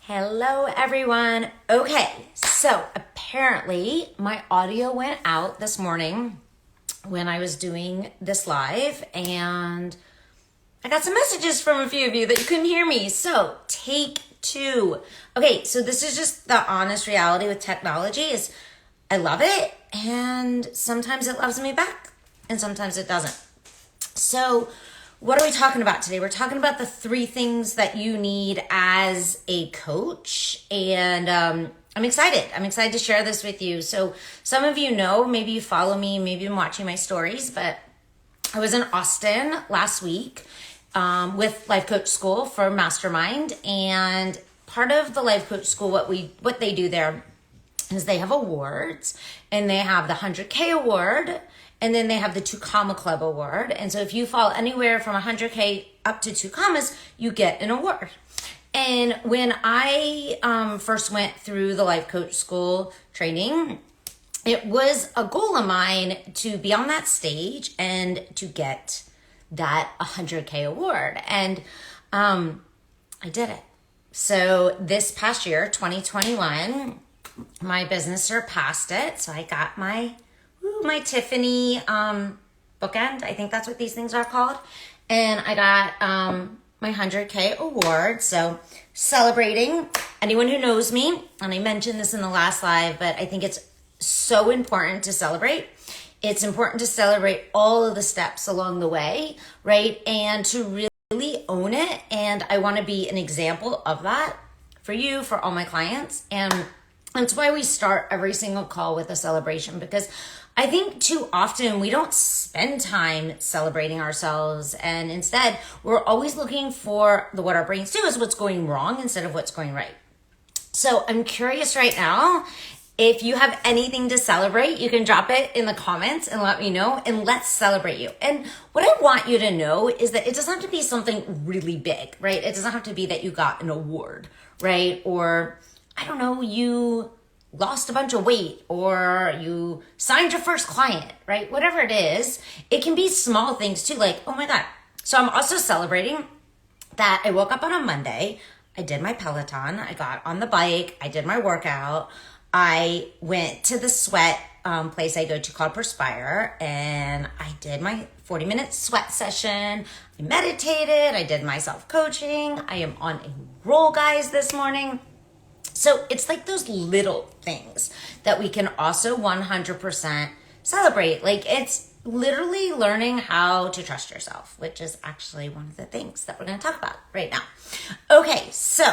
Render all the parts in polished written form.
Hello, everyone. Okay, so apparently my audio went out this morning when I was doing this live, and I got some messages from a few of you that you couldn't hear me. So take two. Okay, so this is just the honest reality with technology is I love it, and sometimes it loves me back, and sometimes it doesn't. So what are we talking about today? We're talking about the three things that you need as a coach. And I'm excited. I'm excited to share this with you. So some of you know, maybe you follow me, maybe you've been watching my stories, but I was in Austin last week with Life Coach School for Mastermind. And part of the Life Coach School, what they do there is they have awards, and they have the 100K award, and then they have the 2 Comma Club award. And so if you fall anywhere from 100K up to 2 commas, you get an award. And when I first went through the Life Coach School training, it was a goal of mine to be on that stage and to get that 100K award. And I did it. So this past year, 2021, my business surpassed it. So I got my Tiffany bookend. I think that's what these things are called. And I got my 100K award. So celebrating anyone who knows me, and I mentioned this in the last live, but I think it's so important to celebrate. It's important to celebrate all of the steps along the way, right? And to really own it. And I want to be an example of that for you, for all my clients. And that's why we start every single call with a celebration, because I think too often we don't spend time celebrating ourselves, and instead we're always looking for what our brains do is what's going wrong instead of what's going right. So I'm curious right now, if you have anything to celebrate, you can drop it in the comments and let me know, and let's celebrate you. And what I want you to know is that it doesn't have to be something really big, right? It doesn't have to be that you got an award, right? Or I don't know, you lost a bunch of weight, or you signed your first client, right? Whatever it is, it can be small things too, like, oh my God. So I'm also celebrating that I woke up on a Monday, I did my Peloton, I got on the bike, I did my workout, I went to the sweat place I go to called Perspire, and I did my 40-minute sweat session. I meditated, I did my self-coaching. I am on a roll, guys, this morning. So it's like those little things that we can also 100% celebrate. Like it's literally learning how to trust yourself, which is actually one of the things that we're going to talk about right now. Okay, so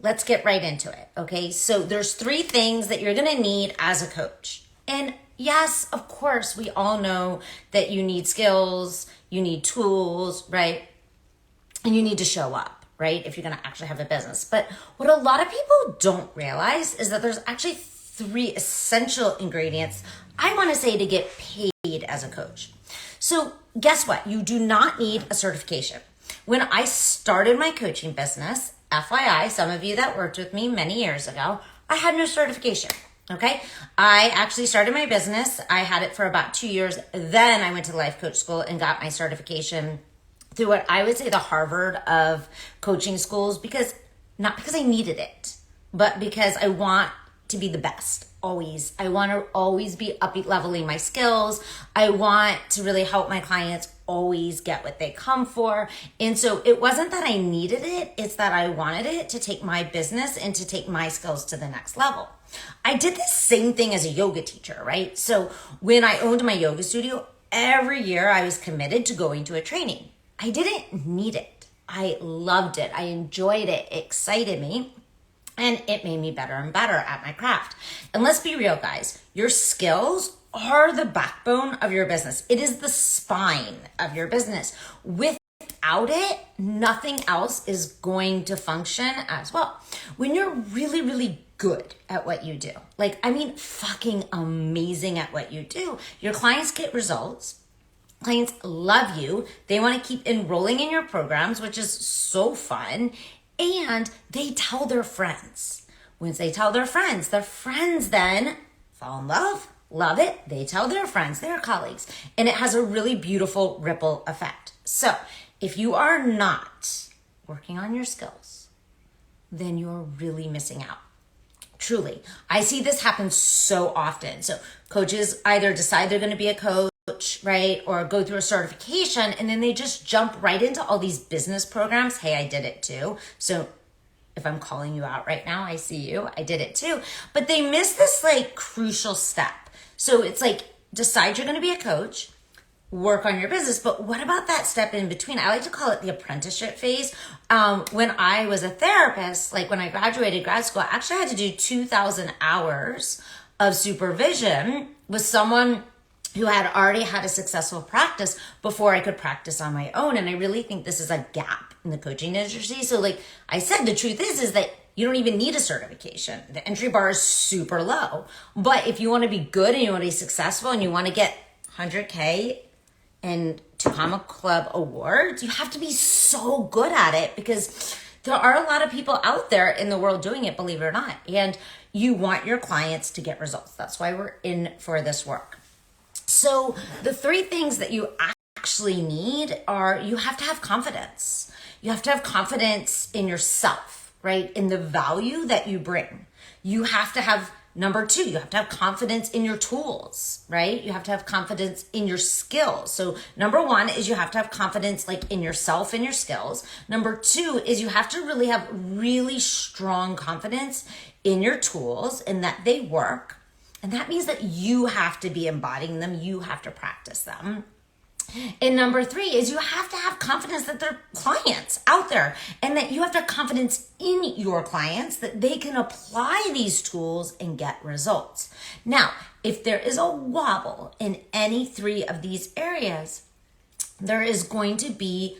let's get right into it. Okay, so there's 3 things that you're going to need as a coach. And yes, of course, we all know that you need skills, you need tools, right? And you need to show up, right? If you're going to actually have a business. But what a lot of people don't realize is that there's actually 3 essential ingredients, I want to say, to get paid as a coach. So guess what? You do not need a certification. When I started my coaching business, FYI, some of you that worked with me many years ago, I had no certification. Okay. I actually started my business. I had it for about 2 years. Then I went to the Life Coach School and got my certification through what I would say the Harvard of coaching schools, not because I needed it, but because I want to be the best always. I want to always be leveling my skills. I want to really help my clients always get what they come for. And so it wasn't that I needed it, it's that I wanted it to take my business and to take my skills to the next level. I did the same thing as a yoga teacher, right? So when I owned my yoga studio, every year I was committed to going to a training. I didn't need it. I loved it. I enjoyed it. It excited me. And it made me better and better at my craft. And let's be real, guys. Your skills are the backbone of your business. It is the spine of your business. Without it, nothing else is going to function as well. When you're really, really good at what you do, fucking amazing at what you do, your clients get results. Clients love you. They want to keep enrolling in your programs, which is so fun. And they tell their friends. Once they tell their friends then fall in love it. They tell their friends, their colleagues. And it has a really beautiful ripple effect. So if you are not working on your skills, then you're really missing out. Truly. I see this happen so often. So coaches either decide they're going to be a coach, right? Or go through a certification, and then they just jump right into all these business programs. Hey, I did it too. So if I'm calling you out right now, I see you. I did it too. But they miss this like crucial step. So it's like, decide you're going to be a coach, work on your business, but what about that step in between? I like to call it the apprenticeship phase. When I was a therapist, like when I graduated grad school, I actually had to do 2,000 hours of supervision with someone who had already had a successful practice before I could practice on my own. And I really think this is a gap in the coaching industry. So like I said, the truth is that you don't even need a certification. The entry bar is super low. But if you want to be good and you want to be successful and you want to get 100K and Tukama Club awards, you have to be so good at it, because there are a lot of people out there in the world doing it, believe it or not. And you want your clients to get results. That's why we're in for this work. So the 3 things that you actually need are, you have to have confidence. You have to have confidence in yourself, right? In the value that you bring. You have to have, number 2, you have to have confidence in your tools, right? You have to have confidence in your skills. So number 1 is you have to have confidence like in yourself and your skills. Number 2 is you have to really have really strong confidence in your tools and that they work. And that means that you have to be embodying them. You have to practice them. And number 3 is you have to have confidence that there are clients out there, and that you have to have confidence in your clients that they can apply these tools and get results. Now, if there is a wobble in any 3 of these areas, there is going to be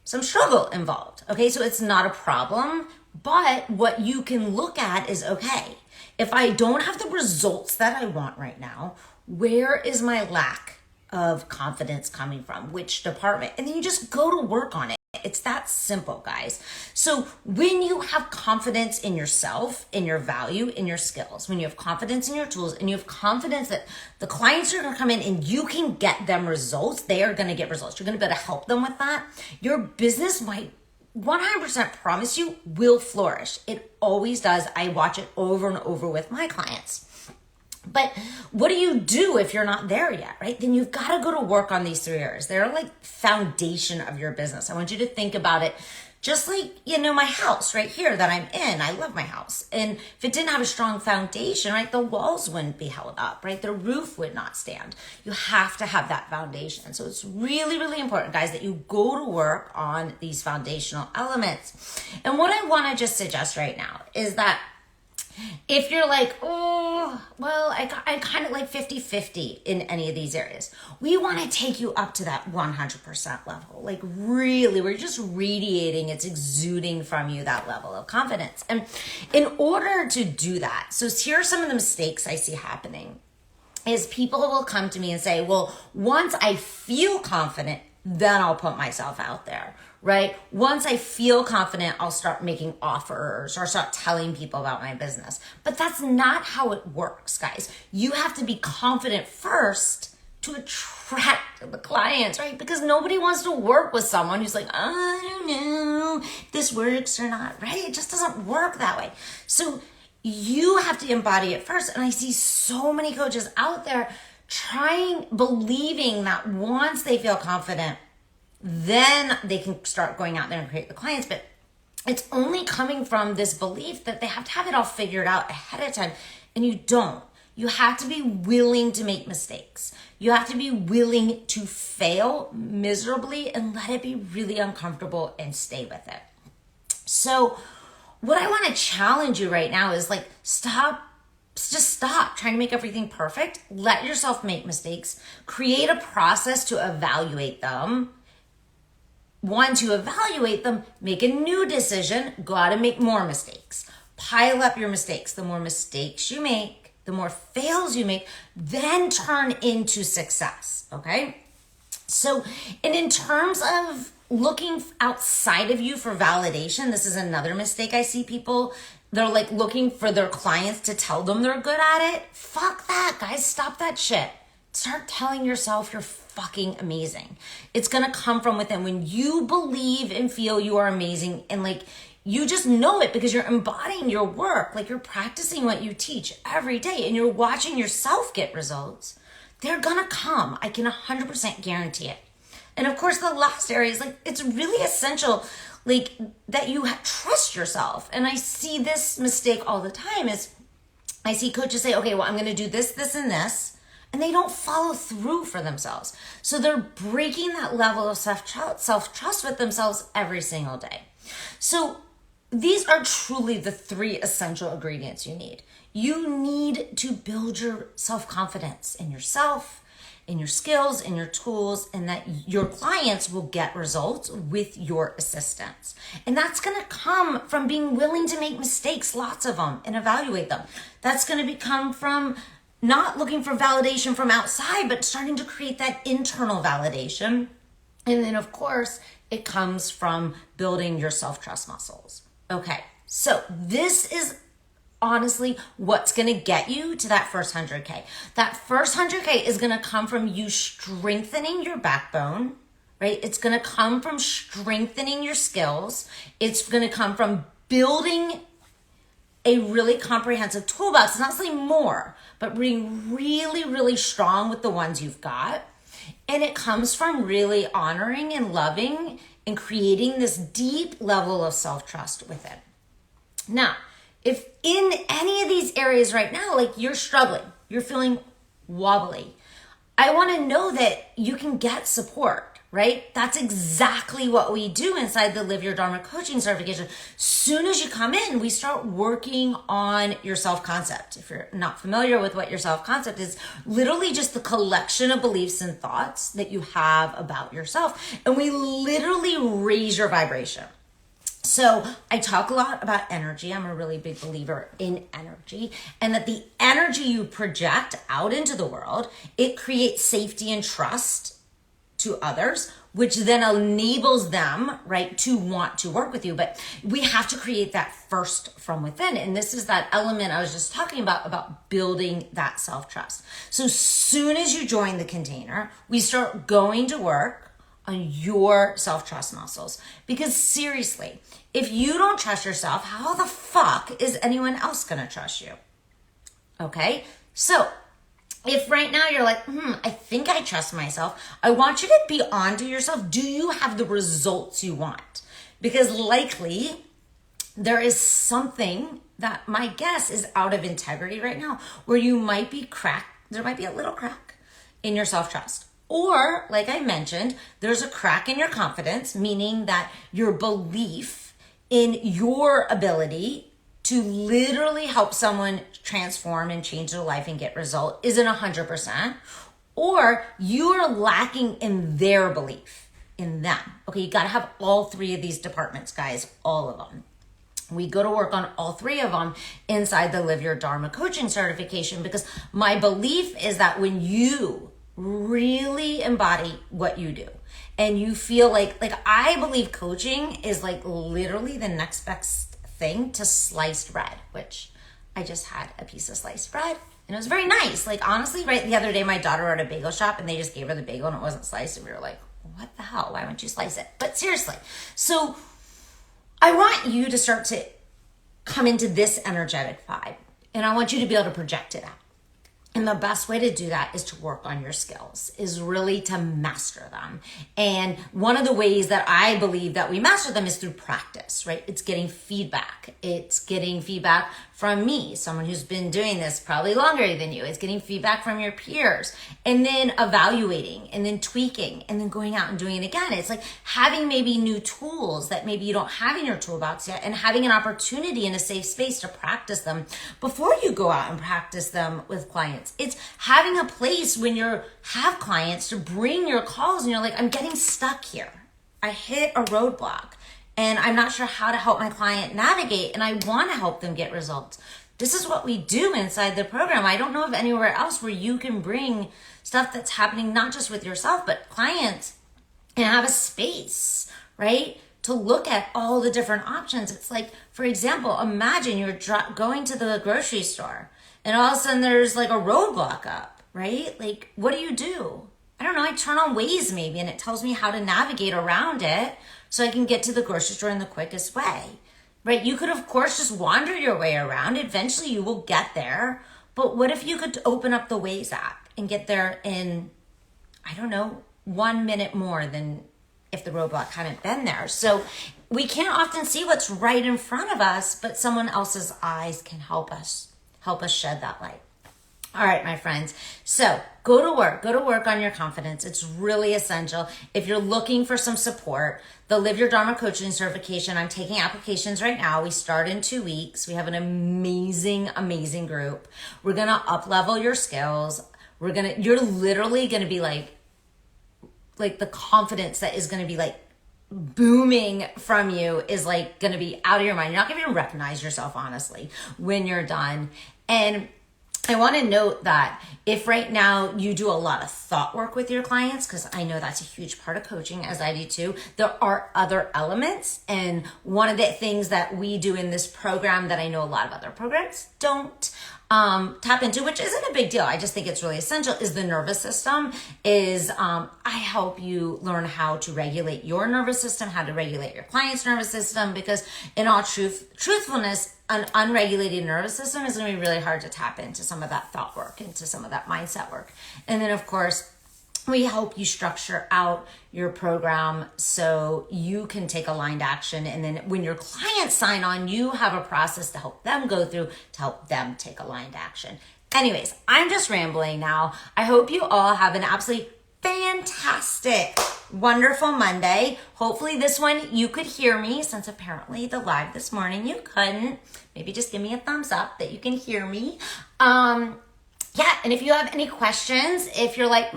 some struggle involved. Okay, so it's not a problem, but what you can look at is, okay, if I don't have the results that I want right now, where is my lack of confidence coming from? Which department? And then you just go to work on it. It's that simple, guys. So when you have confidence in yourself, in your value, in your skills, when you have confidence in your tools, and you have confidence that the clients are going to come in and you can get them results, they are going to get results. You're going to be able to help them with that. Your business might 100% promise you will flourish. It always does. I watch it over and over with my clients. But what do you do if you're not there yet, right? Then you've got to go to work on these 3 areas. They're like foundation of your business. I want you to think about it just like, my house right here that I'm in. I love my house. And if it didn't have a strong foundation, right, the walls wouldn't be held up, right? The roof would not stand. You have to have that foundation. So it's really, really important, guys, that you go to work on these foundational elements. And what I want to just suggest right now is that if you're like, oh, well, I kind of like 50-50 in any of these areas, we want to take you up to that 100% level. Like really, we're just radiating, it's exuding from you that level of confidence. And in order to do that, so here are some of the mistakes I see happening, is people will come to me and say, well, once I feel confident, then I'll put myself out there, right? Once I feel confident, I'll start making offers or start telling people about my business. But that's not how it works, guys. You have to be confident first to attract the clients, right? Because nobody wants to work with someone who's like, I don't know if this works or not, right? It just doesn't work that way. So you have to embody it first. And I see so many coaches out there believing that once they feel confident, then they can start going out there and create the clients. But it's only coming from this belief that they have to have it all figured out ahead of time. And you don't. You have to be willing to make mistakes. You have to be willing to fail miserably and let it be really uncomfortable and stay with it. So what I want to challenge you right now is like, just stop trying to make everything perfect. Let yourself make mistakes. Create a process to evaluate them. Once you evaluate them, make a new decision. Go out and make more mistakes. Pile up your mistakes. The more mistakes you make, the more fails you make, then turn into success, okay? So, and in terms of looking outside of you for validation, this is another mistake I see people. They're like looking for their clients to tell them they're good at it. Fuck that, guys. Stop that shit. Start telling yourself you're fucking amazing. It's going to come from within. When you believe and feel you are amazing and like You just know it because you're embodying your work, like you're practicing what you teach every day and you're watching yourself get results. They're gonna come. I can 100% guarantee it. And of course, the last area is like, it's really essential, like that you trust yourself. And I see this mistake all the time is I see coaches say, okay, well, I'm going to do this, this, and this. And they don't follow through for themselves. So they're breaking that level of self-trust with themselves every single day. So these are truly the 3 essential ingredients you need. You need to build your self-confidence in yourself, in your skills, in your tools, and that your clients will get results with your assistance. And that's going to come from being willing to make mistakes, lots of them, and evaluate them. That's going to come from not looking for validation from outside, but starting to create that internal validation. And then, of course, it comes from building your self-trust muscles. Okay, so this is honestly what's going to get you to that first 100K. That first 100K is going to come from you strengthening your backbone, right? It's going to come from strengthening your skills. It's going to come from building a really comprehensive toolbox. It's not saying more, but being really, really strong with the ones you've got. And it comes from really honoring and loving and creating this deep level of self-trust within. Now, if in any of these areas right now, like you're struggling, you're feeling wobbly, I want to know that you can get support, right? That's exactly what we do inside the Live Your Dharma coaching certification. Soon as you come in, we start working on your self-concept. If you're not familiar with what your self-concept is, literally just the collection of beliefs and thoughts that you have about yourself. And we literally raise your vibration. So I talk a lot about energy. I'm a really big believer in energy, and that the energy you project out into the world, it creates safety and trust to others, which then enables them, right, to want to work with you. But we have to create that first from within. And this is that element I was just talking about building that self-trust. So soon as you join the container, we start going to work on your self-trust muscles. Because seriously, if you don't trust yourself, how the fuck is anyone else gonna trust you? Okay, so if right now you're like, I think I trust myself, I want you to be onto yourself. Do you have the results you want? Because likely there is something that my guess is out of integrity right now, where you might be cracked. There might be a little crack in your self-trust. Or, like I mentioned, there's a crack in your confidence, meaning that your belief in your ability to literally help someone transform and change their life and get result isn't 100%. Or you are lacking in their belief in them. Okay, you got to have all 3 of these departments, guys, all of them. We go to work on all 3 of them inside the Live Your Dharma coaching certification, because my belief is that when you really embody what you do and you feel like I believe coaching is like literally the next best thing to sliced bread, which I just had a piece of sliced bread and it was very nice. Like honestly, right, the other day my daughter were at a bagel shop and they just gave her the bagel and it wasn't sliced and we were like, what the hell, why wouldn't you slice it? But seriously, so I want you to start to come into this energetic vibe and I want you to be able to project it out. And the best way to do that is to work on your skills, is really to master them. And one of the ways that I believe that we master them is through practice, right? It's getting feedback. It's getting feedback from me, someone who's been doing this probably longer than you. It's getting feedback from your peers and then evaluating and then tweaking and then going out and doing it again. It's like having maybe new tools that maybe you don't have in your toolbox yet and having an opportunity in a safe space to practice them before you go out and practice them with clients. It's having a place when you have clients to bring your calls and you're like, I'm getting stuck here. I hit a roadblock and I'm not sure how to help my client navigate and I want to help them get results. This is what we do inside the program. I don't know of anywhere else where you can bring stuff that's happening not just with yourself, but clients, and have a space, right? To look at all the different options. It's like, for example, imagine you're going to the grocery store and all of a sudden there's like a roadblock up, right? Like, what do? I don't know, I turn on Waze maybe and it tells me how to navigate around it so I can get to the grocery store in the quickest way. right? You could, of course, just wander your way around. Eventually you will get there. But what if you could open up the Waze app and get there in, I don't know, 1 minute more than if the roadblock hadn't been there? So we can't often see what's right in front of us, but someone else's eyes can help us shed that light. All right, my friends. So go to work on your confidence. It's really essential. If you're looking for some support, the Live Your Dharma Coaching Certification, I'm taking applications right now. We start in 2 weeks. We have an amazing group. We're going to up level your skills. You're literally going to be like the confidence that is going to be like booming from you is like going to be out of your mind. You're not going to even recognize yourself, honestly, when you're done. And I want to note that if right now you do a lot of thought work with your clients, because I know that's a huge part of coaching, as I do too, there are other elements. And one of the things that we do in this program that I know a lot of other programs don't tap into, which isn't a big deal, I just think it's really essential, is the nervous system. I help you learn how to regulate your nervous system, how to regulate your client's nervous system, because in all truthfulness, an unregulated nervous system is going to be really hard to tap into some of that thought work, into some of that mindset work. And then, of course, we help you structure out your program so you can take aligned action. And then when your clients sign on, you have a process to help them go through to help them take aligned action. Anyways, I'm just rambling now. I hope you all have an absolutely fantastic, wonderful Monday. Hopefully this one you could hear me, since apparently the live this morning you couldn't. Maybe just give me a thumbs up that you can hear me. Yeah, and if you have any questions, if you're like,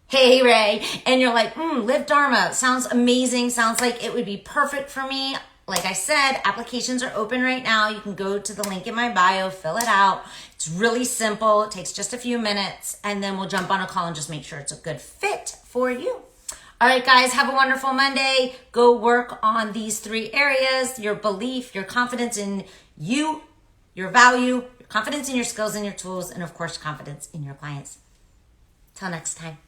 hey Ray, and you're like, Live Dharma sounds amazing, sounds like it would be perfect for me. Like I said, applications are open right now. You can go to the link in my bio, fill it out. It's really simple. It takes just a few minutes, and then we'll jump on a call and just make sure it's a good fit for you. All right, guys, have a wonderful Monday. Go work on these 3 areas: your belief, your confidence in you, your value, your confidence in your skills and your tools, and of course, confidence in your clients. Till next time.